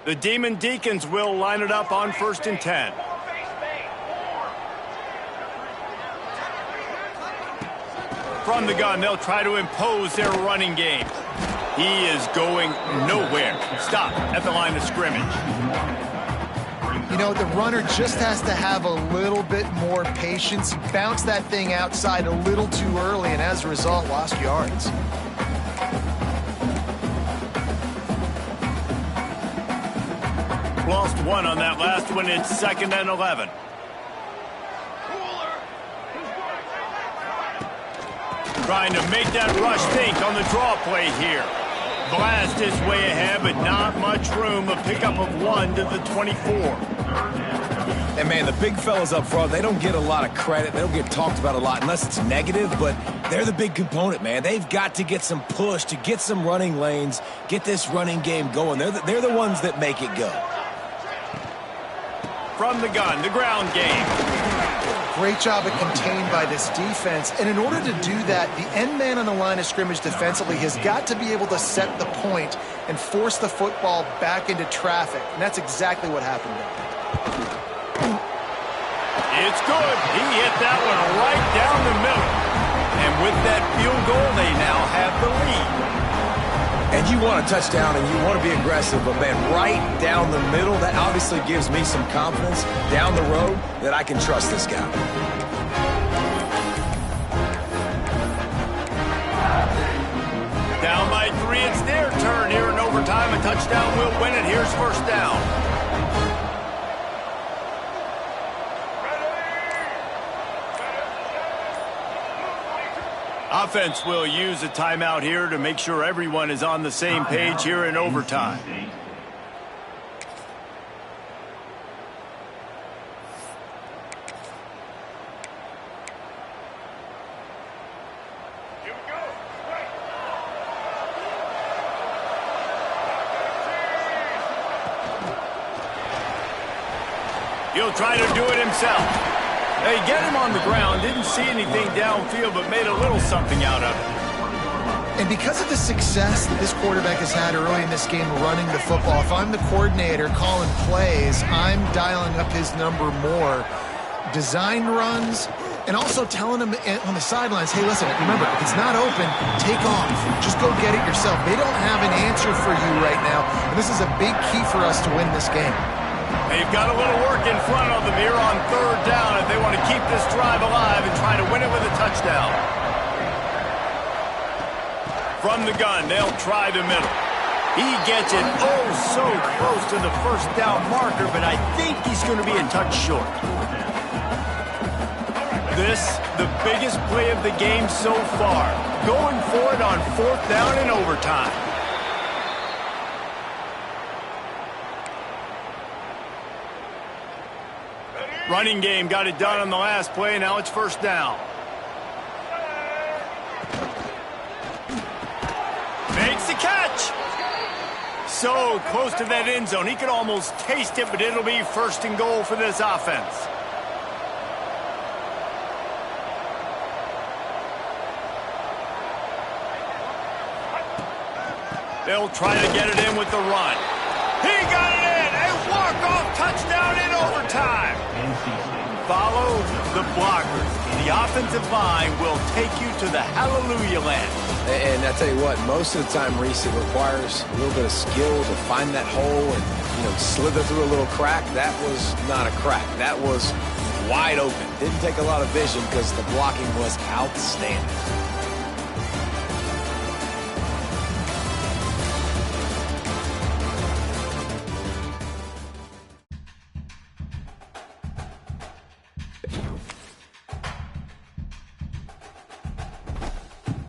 The Demon Deacons will line it up on 1st and 10. From the gun, they'll try to impose their running game. He is going nowhere. Stop at the line of scrimmage. You know, the runner just has to have a little bit more patience. He bounced that thing outside a little too early, and as a result, lost yards. Lost one on that last one. It's 2nd and 11. Trying to make that rush think on the draw play here. Blast is way ahead, but not much room. A pickup of 1 to the 24. And, man, the big fellas up front, they don't get a lot of credit. They don't get talked about a lot unless it's negative, but they're the big component, man. They've got to get some push, to get some running lanes, get this running game going. They're the ones that make it go. From the gun, the ground game. Great job at contained by this defense. And in order to do that, the end man on the line of scrimmage defensively has got to be able to set the point and force the football back into traffic. And that's exactly what happened there. It's good. He hit that one right down the middle. And with that field goal, they now have the lead. And you want a touchdown and you want to be aggressive, but, man, right down the middle, that obviously gives me some confidence down the road that I can trust this guy. Down by 3, it's their turn here in overtime. A touchdown will win it. Here's first down. Offense will use a timeout here to make sure everyone is on the same page here in overtime. He'll try to do it himself. They get him on the ground, didn't see anything downfield, but made a little something out of it. And because of the success that this quarterback has had early in this game running the football, if I'm the coordinator calling plays, I'm dialing up his number more. Design runs, and also telling him on the sidelines, hey, listen, remember, if it's not open, take off. Just go get it yourself. They don't have an answer for you right now, and this is a big key for us to win this game. They've got a little work in front of them here on third down if they want to keep this drive alive and try to win it with a touchdown. From the gun, they'll try the middle. He gets it so close to the first down marker, but I think he's going to be a touch short. This, the biggest play of the game so far. Going for it on fourth down in overtime. Running game got it done on the last play. Now it's first down. Makes the catch. So close to that end zone. He could almost taste it, but it'll be first and goal for this offense. They'll try to get it in with the run. He got it in. A walk-off touchdown in overtime. Follow the blockers. The offensive line will take you to the hallelujah land. And I tell you what, most of the time, Reese, it requires a little bit of skill to find that hole and, slither through a little crack. That was not a crack. That was wide open. Didn't take a lot of vision because the blocking was outstanding.